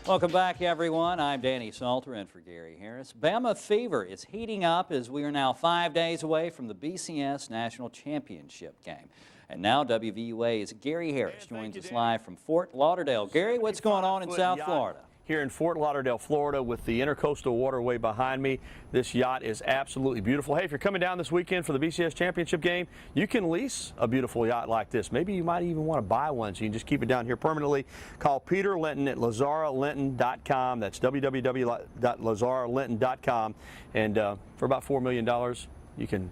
Welcome back, everyone. I'm Danny Salter in for Gary Harris. Bama fever is heating up as we are now 5 days away from the BCS National Championship game. And now WVUA's Gary Harris joins us live from Fort Lauderdale. Gary, what's going on in South Florida? Here in Fort Lauderdale, Florida, with the Intercoastal Waterway behind me. This yacht is absolutely beautiful. Hey, if you're coming down this weekend for the BCS Championship game, you can lease a beautiful yacht like this. Maybe you might even want to buy one so you can just keep it down here permanently. Call Peter Linton at LazaraLinton.com. That's www.LazaraLinton.com. And for about $4 million, you can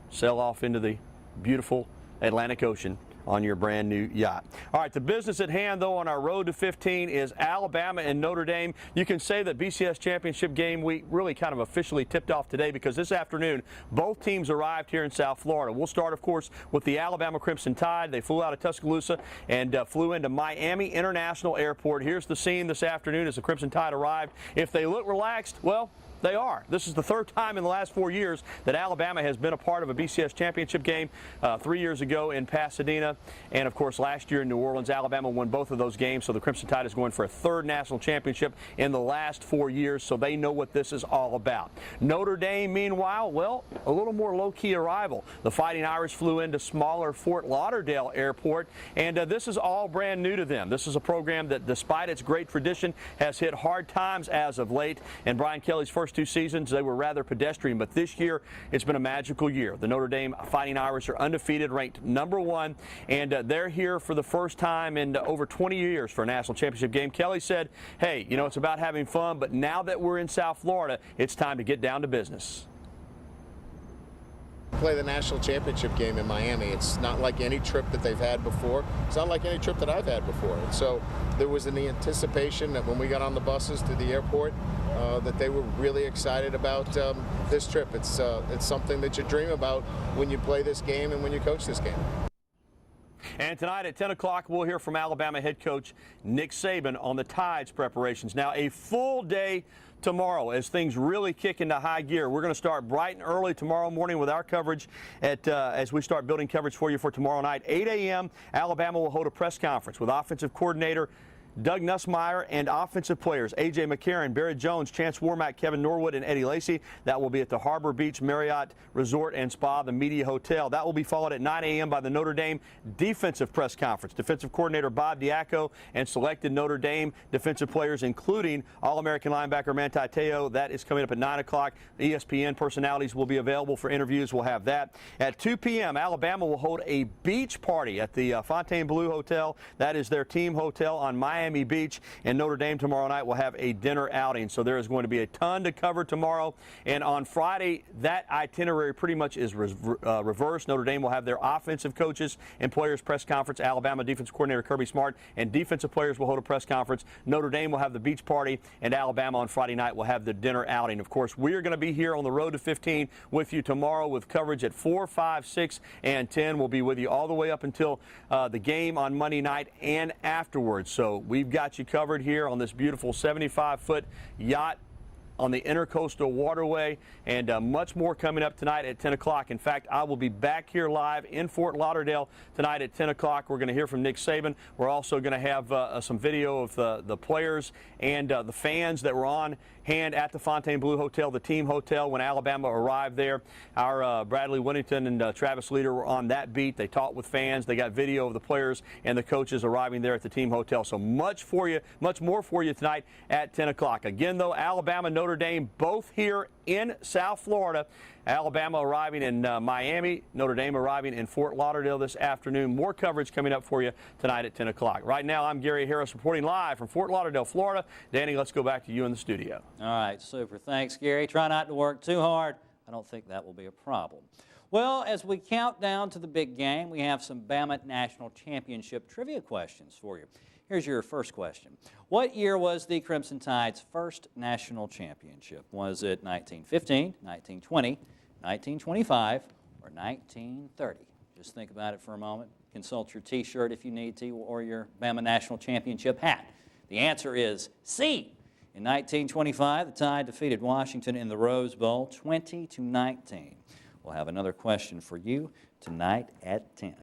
sail off into the beautiful Atlantic Ocean on your brand new yacht. All right, the business at hand, though, on our road to 15 is Alabama and Notre Dame. You can say that BCS Championship game week really kind of officially tipped off today because this afternoon both teams arrived here in South Florida. We'll start, of course, with the Alabama Crimson Tide. They flew out of Tuscaloosa and flew into Miami International Airport. Here's the scene this afternoon as the Crimson Tide arrived. If they look relaxed, well, they are. This is the third time in the last 4 years that Alabama has been a part of a BCS championship game. 3 years ago in Pasadena, and of course last year in New Orleans. Alabama won both of those games, so the Crimson Tide is going for a third national championship in the last 4 years, so they know what this is all about. Notre Dame, meanwhile, well, a little more low-key arrival. The Fighting Irish flew into smaller Fort Lauderdale Airport, and this is all brand new to them. This is a program that, despite its great tradition, has hit hard times as of late, and Brian Kelly's first 2 seasons, they were rather pedestrian, but this year it's been a magical year. The Notre Dame Fighting Irish are undefeated, ranked #1, and they're here for the first time in over 20 years for a national championship game. Kelly said, hey, you know, it's about having fun, but now that we're in South Florida, it's time to get down to business. Play the national championship game in Miami. It's not like any trip that they've had before. It's not like any trip that I've had before. And so there was the anticipation that when we got on the buses to the airport, that they were really excited about this trip. It's something that you dream about when you play this game and when you coach this game. And tonight at 10 o'clock, we'll hear from Alabama head coach Nick Saban on the Tide's preparations. Now, a full day tomorrow as things really kick into high gear. We're going to start bright and early tomorrow morning with our coverage as we start building coverage for you for tomorrow night. 8 a.m., Alabama will hold a press conference with offensive coordinator Doug Nussmeier and offensive players A.J. McCarron, Barry Jones, Chance Warmack, Kevin Norwood, and Eddie Lacy. That will be at the Harbor Beach Marriott Resort and Spa, the Media Hotel. That will be followed at 9 a.m. by the Notre Dame defensive press conference. Defensive coordinator Bob Diaco and selected Notre Dame defensive players, including All-American linebacker Manti Te'o. That is coming up at 9 o'clock. ESPN personalities will be available for interviews. We'll have that. At 2 p.m., Alabama will hold a beach party at the Fontainebleau Hotel. That is their team hotel on Miami Beach, and Notre Dame tomorrow night will have a dinner outing. So there is going to be a ton to cover tomorrow. And on Friday, that itinerary pretty much is reversed. Notre Dame will have their offensive coaches and players press conference. Alabama defensive coordinator Kirby Smart and defensive players will hold a press conference. Notre Dame will have the beach party, and Alabama on Friday night will have the dinner outing. Of course, we are going to be here on the road to 15 with you tomorrow with coverage at 4, 5, 6, and 10. We'll be with you all the way up until the game on Monday night and afterwards. So we've got you covered here on this beautiful 75-foot yacht on the Intercoastal Waterway, and much more coming up tonight at 10 o'clock. In fact, I will be back here live in Fort Lauderdale tonight at 10 o'clock. We're going to hear from Nick Saban. We're also going to have some video of the players and the fans that were on hand at the Fontainebleau Hotel, the team hotel, when Alabama arrived there. Our Bradley Whittington and Travis Leader were on that beat. They talked with fans. They got video of the players and the coaches arriving there at the team hotel. So much more for you tonight at 10 o'clock. Again, though, Alabama, Notre Dame, both here in South Florida. Alabama arriving in Miami, Notre Dame arriving in Fort Lauderdale this afternoon. More coverage coming up for you tonight at 10 o'clock. Right now, I'm Gary Harris reporting live from Fort Lauderdale, Florida. Danny, let's go back to you in the studio. All right, super. Thanks, Gary. Try not to work too hard. I don't think that will be a problem. Well, as we count down to the big game, we have some Bama National Championship trivia questions for you. Here's your first question. What year was the Crimson Tide's first national championship? Was it 1915, 1920, 1925, or 1930? Just think about it for a moment. Consult your T-shirt if you need to, or your Bama National Championship hat. The answer is C. In 1925, the Tide defeated Washington in the Rose Bowl 20-19. We'll have another question for you tonight at 10.